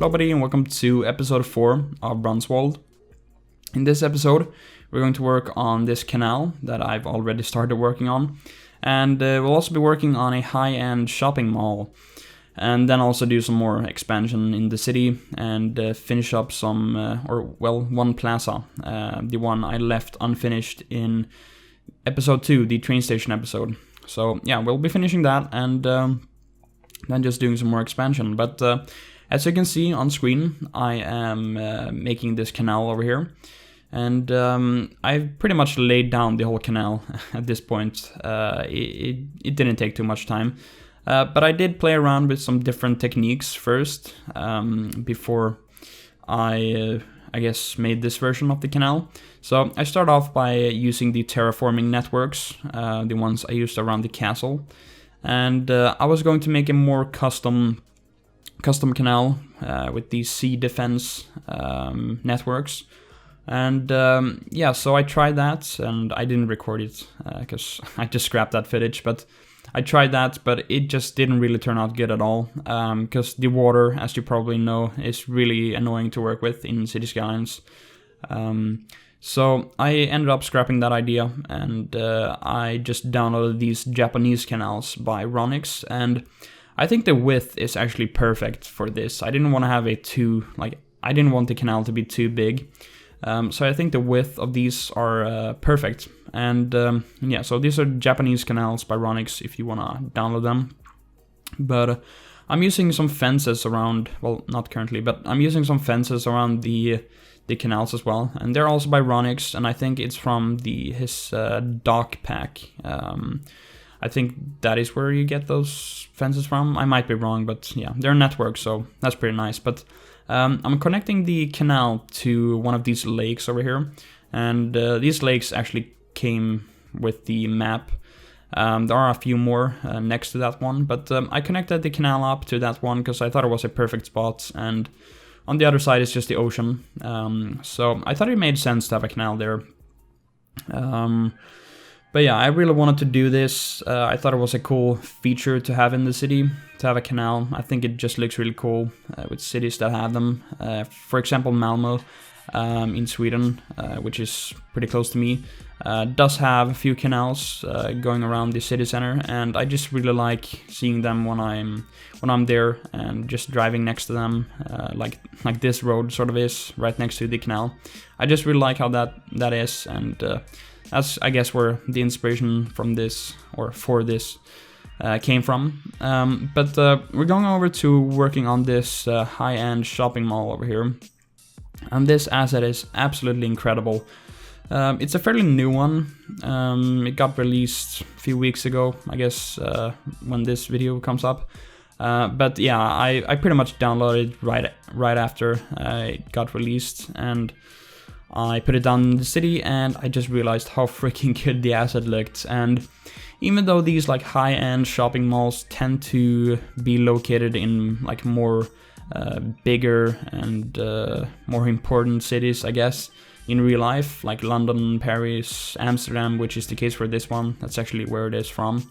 Hello everybody and welcome to episode 4 of Brunswald. In this episode we're going to work on this canal that I've already started working on, and we'll also be working on a high-end shopping mall, and then also do some more expansion in the city and finish up some, one plaza, the one I left unfinished in episode 2, the train station episode. So yeah, we'll be finishing that and then just doing some more expansion, but as you can see on screen, I am making this canal over here, and I've pretty much laid down the whole canal at this point. It didn't take too much time, but I did play around with some different techniques first before I guess made this version of the canal. So I start off by using the terraforming networks, the ones I used around the castle, and I was going to make a more custom canal with these sea defense networks, and yeah, so I tried that and I didn't record it because I just scrapped that footage, but I tried that, but it just didn't really turn out good at all, because the water, as you probably know, is really annoying to work with in City Skylines. So I ended up scrapping that idea, and I just downloaded these Japanese canals by Rheingold, and I think the width is actually perfect for this. I didn't want to have I didn't want the canal to be too big. So I think the width of these are perfect. And yeah, so these are Japanese canals by Rheingold if you want to download them. But I'm using some fences around, well, not currently, but I'm using some fences around the canals as well. And they're also by Rheingold, and I think it's from his dock pack. I think that is where you get those fences from. I might be wrong, but yeah, they're networked, so that's pretty nice. But I'm connecting the canal to one of these lakes over here, and these lakes actually came with the map. There are a few more next to that one, but I connected the canal up to that one because I thought it was a perfect spot, and on the other side is just the ocean. So I thought it made sense to have a canal there. But yeah, I really wanted to do this. I thought it was a cool feature to have in the city, to have a canal. I think it just looks really cool with cities that have them. For example, Malmö in Sweden, which is pretty close to me, does have a few canals going around the city center, and I just really like seeing them when I'm there and just driving next to them, like this road sort of is right next to the canal. I just really like how that is, and that's, I guess, where the inspiration from this, or for this, came from. But we're going over to working on this high-end shopping mall over here. And this asset is absolutely incredible. It's a fairly new one. It got released a few weeks ago, I guess, when this video comes up. But yeah, I pretty much downloaded right after it got released, and I put it down in the city, and I just realized how freaking good the asset looked. And even though these like high-end shopping malls tend to be located in like more bigger and more important cities, I guess, in real life, like London, Paris, Amsterdam, which is the case for this one, that's actually where it is from,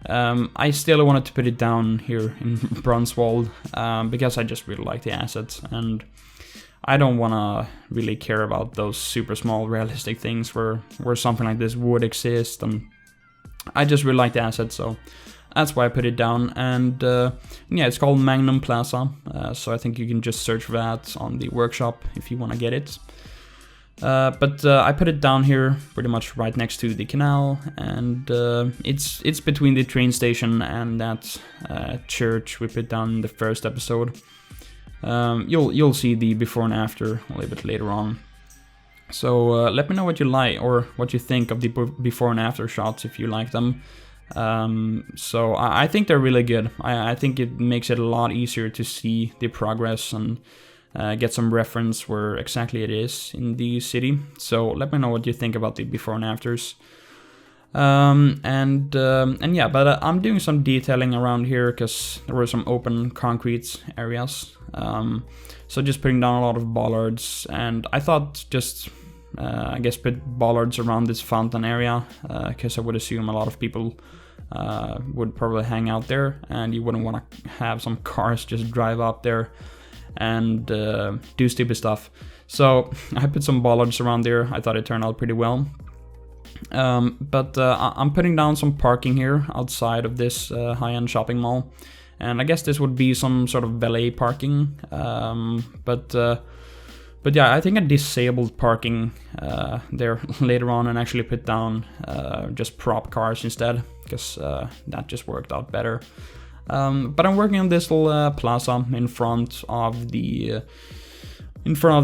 I still wanted to put it down here in Brunswald, because I just really like the assets, and I don't want to really care about those super small realistic things where something like this would exist, and I just really like the assets, so that's why I put it down. And yeah, it's called Magnum Plaza, so I think you can just search for that on the workshop if you want to get it. But I put it down here pretty much right next to the canal, and it's between the train station and that church we put down in the first episode. You'll see the before and after a little bit later on. So let me know what you like, or what you think of the before and after shots, if you like them. So I think they're really good. I think it makes it a lot easier to see the progress and get some reference where exactly it is in the city. So let me know what you think about the before and afters. And yeah, but I'm doing some detailing around here because there were some open concrete areas. So just putting down a lot of bollards, and I thought just I guess put bollards around this fountain area, because I would assume a lot of people would probably hang out there, and you wouldn't want to have some cars just drive up there and do stupid stuff. So I put some bollards around there. I thought it turned out pretty well. But I'm putting down some parking here outside of this high-end shopping mall. And I guess this would be some sort of valet parking. But yeah, I think I disabled parking there later on and actually put down just prop cars instead, because that just worked out better. But I'm working on this little plaza in front of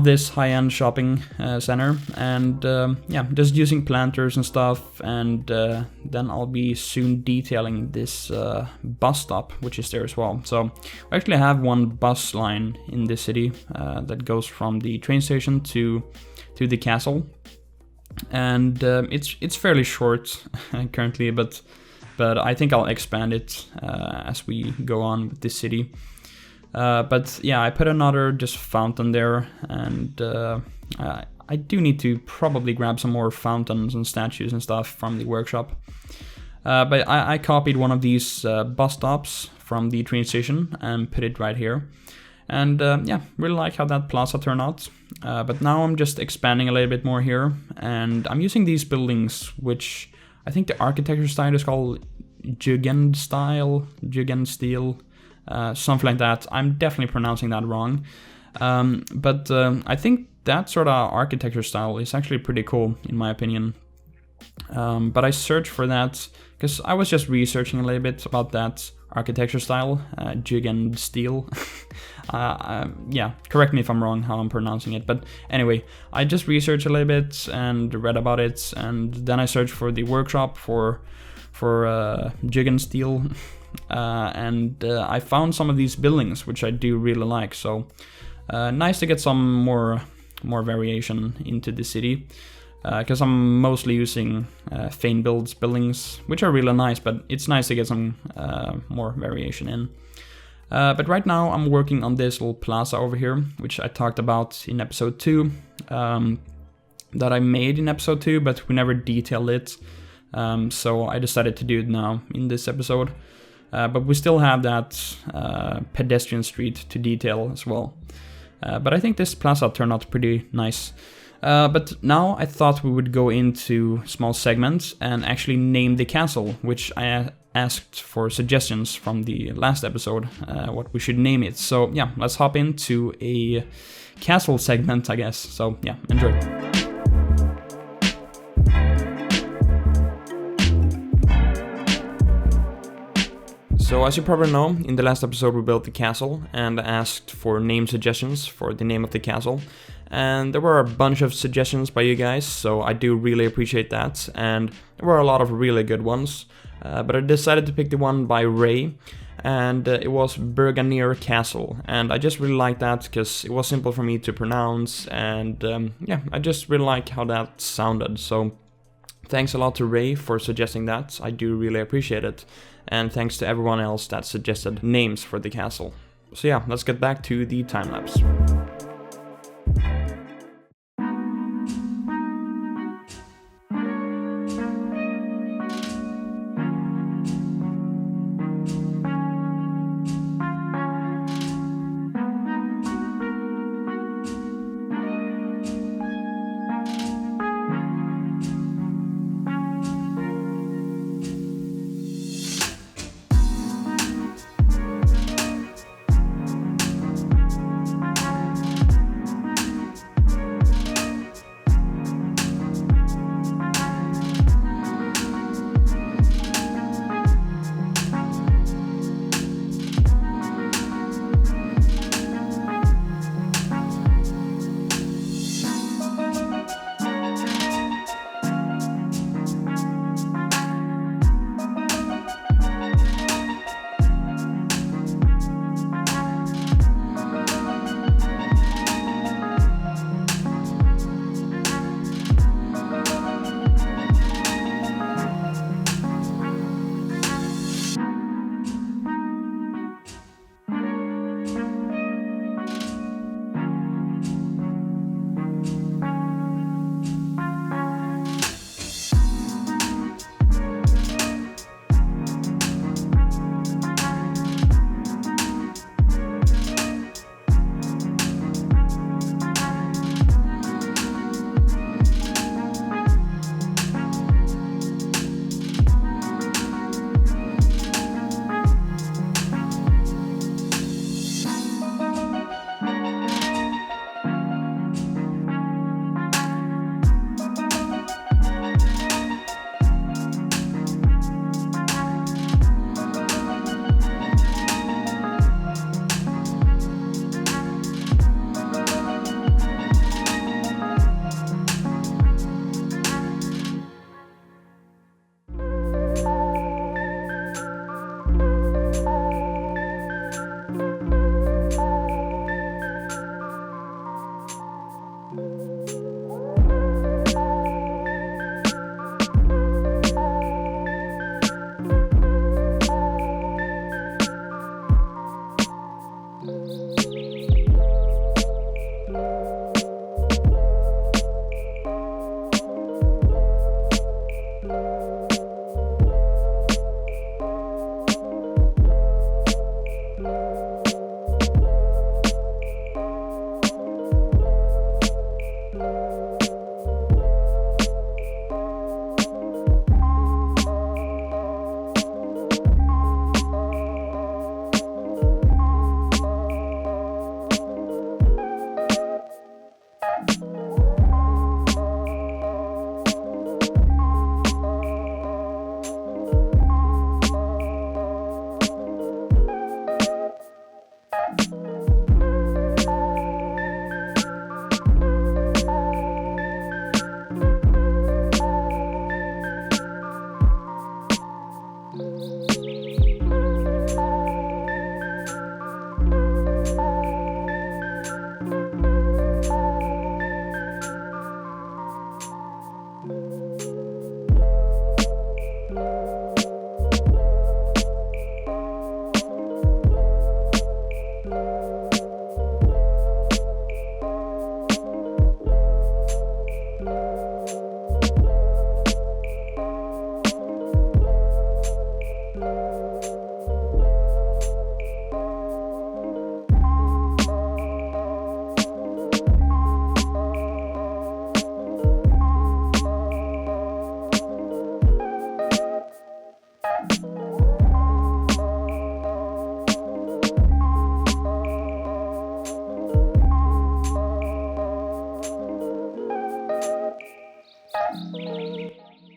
this high-end shopping center, and yeah, just using planters and stuff, and then I'll be soon detailing this bus stop, which is there as well. So we actually have one bus line in this city that goes from the train station to the castle, and it's fairly short currently, but I think I'll expand it as we go on with this city. But yeah, I put another just fountain there, and I do need to probably grab some more fountains and statues and stuff from the workshop. But I copied one of these bus stops from the train station and put it right here. And yeah, really like how that plaza turned out. But now I'm just expanding a little bit more here, and I'm using these buildings, which I think the architecture style is called Jugendstil. Something like that. I'm definitely pronouncing that wrong. But I think that sort of architecture style is actually pretty cool, in my opinion. But I searched for that because I was just researching a little bit about that architecture style, Jugendstil. Yeah, correct me if I'm wrong how I'm pronouncing it. But anyway, I just researched a little bit and read about it, and then I searched for the workshop for Jugendstil. And I found some of these buildings, which I do really like. So nice to get some more variation into the city, because I'm mostly using Fane Builds buildings, which are really nice, but it's nice to get some more variation in. But right now I'm working on this little plaza over here, which I talked about in episode 2, that I made in episode 2, but we never detailed it. So I decided to do it now in this episode. But we still have that pedestrian street to detail as well. But I think this plaza turned out pretty nice. But now I thought we would go into small segments and actually name the castle, which I asked for suggestions from the last episode, what we should name it. So yeah, let's hop into a castle segment, I guess. So yeah, enjoy. So as you probably know, in the last episode we built the castle and asked for name suggestions for the name of the castle. And there were a bunch of suggestions by you guys, so I do really appreciate that. And there were a lot of really good ones. But I decided to pick the one by Ray, and it was Berganier Castle. And I just really liked that because it was simple for me to pronounce, and yeah, I just really like how that sounded. So thanks a lot to Ray for suggesting that, I do really appreciate it. And thanks to everyone else that suggested names for the castle. So yeah, let's get back to the time-lapse.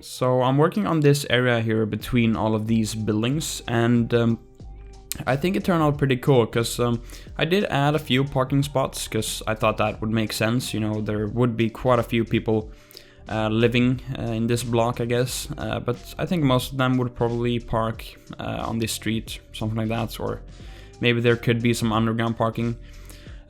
So I'm working on this area here between all of these buildings, and I think it turned out pretty cool, because I did add a few parking spots, because I thought that would make sense. You know, there would be quite a few people living in this block, I guess, but I think most of them would probably park on this street, something like that, or maybe there could be some underground parking.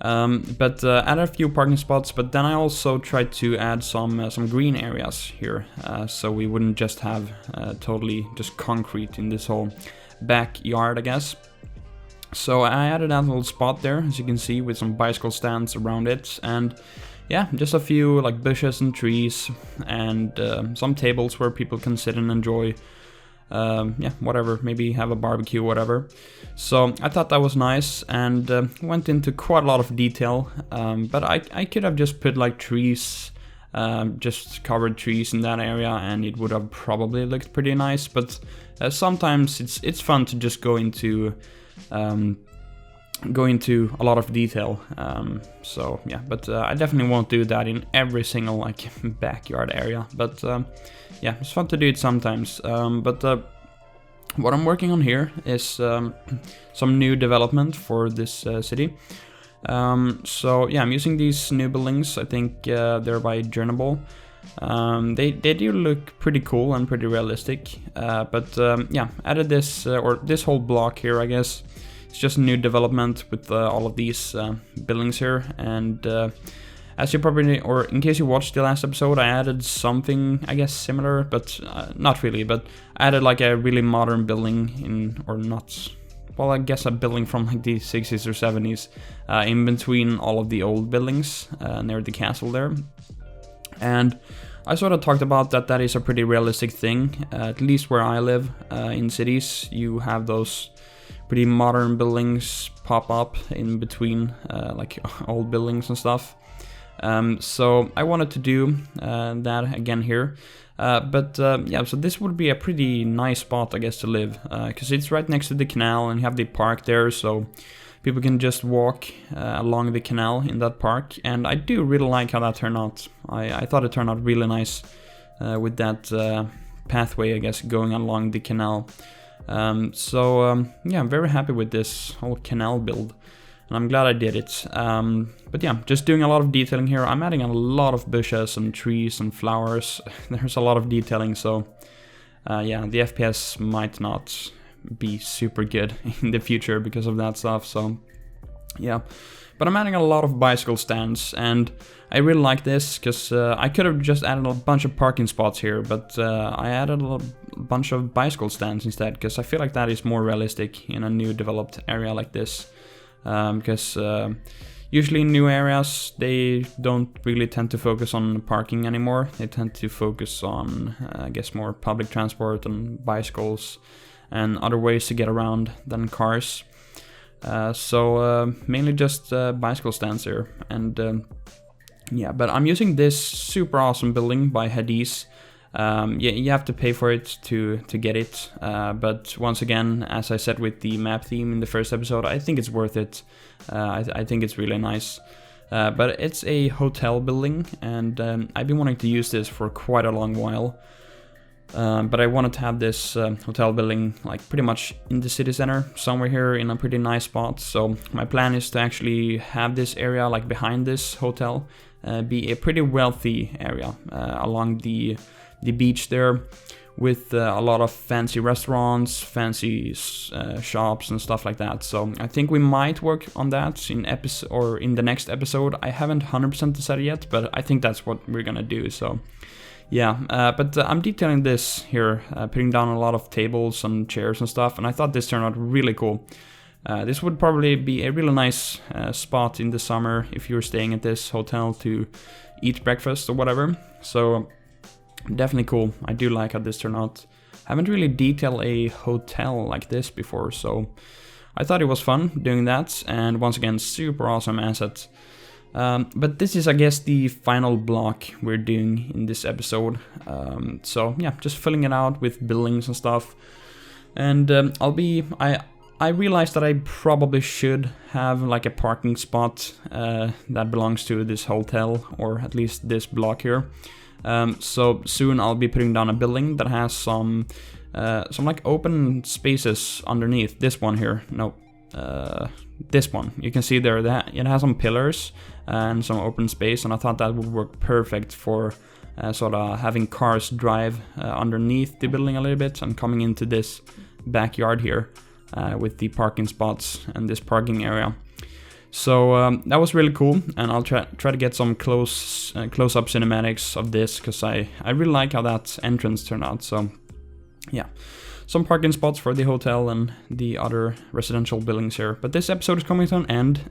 But added a few parking spots, but then I also tried to add some green areas here, so we wouldn't just have totally just concrete in this whole backyard, I guess. So I added that little spot there, as you can see, with some bicycle stands around it, and yeah, just a few like bushes and trees, and some tables where people can sit and enjoy, yeah, whatever, maybe have a barbecue, whatever. So I thought that was nice, and went into quite a lot of detail, but I could have just put like trees, just covered trees in that area, and it would have probably looked pretty nice. But sometimes it's fun to just go into a lot of detail, so yeah, but I definitely won't do that in every single like backyard area, but yeah, it's fun to do it sometimes. But what I'm working on here is some new development for this city. So yeah, I'm using these new buildings. I think they're by Journable. They do look pretty cool and pretty realistic, but yeah, added this or this whole block here, I guess. It's just a new development with all of these buildings here, and as you probably, or in case you watched the last episode, I added something, I guess, similar, but not really, but I added like a really modern building in, or not, well, I guess a building from like the 60s or 70s, in between all of the old buildings near the castle there. And I sort of talked about that is a pretty realistic thing, at least where I live. In cities, you have those pretty modern buildings pop up in between like old buildings and stuff. So I wanted to do that again here. But yeah, so this would be a pretty nice spot, I guess, to live, because it's right next to the canal, and you have the park there, so people can just walk along the canal in that park. And I do really like how that turned out. I thought it turned out really nice with that pathway, I guess, going along the canal. So yeah, I'm very happy with this whole canal build, and I'm glad I did it. But yeah, just doing a lot of detailing here. I'm adding a lot of bushes and trees and flowers. There's a lot of detailing, so yeah, the FPS might not be super good in the future because of that stuff, so yeah. But I'm adding a lot of bicycle stands, and I really like this, because I could have just added a bunch of parking spots here, but I added a bunch of bicycle stands instead, because I feel like that is more realistic in a new developed area like this. Because usually in new areas, they don't really tend to focus on parking anymore. They tend to focus on, I guess, more public transport and bicycles and other ways to get around than cars. So mainly just bicycle stands here. And yeah, but I'm using this super awesome building by Hadece. Yeah, you have to pay for it to get it, but once again, as I said with the map theme in the first episode, I think it's worth it. I think it's really nice. But it's a hotel building, and I've been wanting to use this for quite a long while. But I wanted to have this hotel building like pretty much in the city center, somewhere here in a pretty nice spot. So my plan is to actually have this area like behind this hotel be a pretty wealthy area along the beach there, with a lot of fancy restaurants, fancy shops and stuff like that. So I think we might work on that in the next episode. I haven't 100% decided yet, but I think that's what we're gonna do. So yeah, but I'm detailing this here, putting down a lot of tables and chairs and stuff, and I thought this turned out really cool. This would probably be a really nice spot in the summer if you're staying at this hotel to eat breakfast or whatever. So definitely cool. I do like how this turned out. I haven't really detailed a hotel like this before, so I thought it was fun doing that, and once again, super awesome asset. But this is, I guess, the final block we're doing in this episode. So yeah, just filling it out with buildings and stuff. And I realized that I probably should have like a parking spot that belongs to this hotel, or at least this block here. So soon I'll be putting down a building that has some like open spaces underneath. This one here, no, this one. You can see there that it has some pillars and some open space, and I thought that would work perfect for sort of having cars drive underneath the building a little bit and coming into this backyard here with the parking spots and this parking area. So that was really cool, and I'll try to get some close-up cinematics of this, because I really like how that entrance turned out. So yeah, some parking spots for the hotel and the other residential buildings here. But this episode is coming to an end.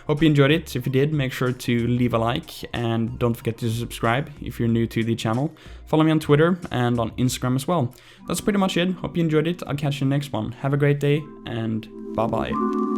Hope you enjoyed it. If you did, make sure to leave a like, and don't forget to subscribe if you're new to the channel. Follow me on Twitter and on Instagram as well. That's pretty much it. Hope you enjoyed it. I'll catch you in the next one. Have a great day, and bye bye.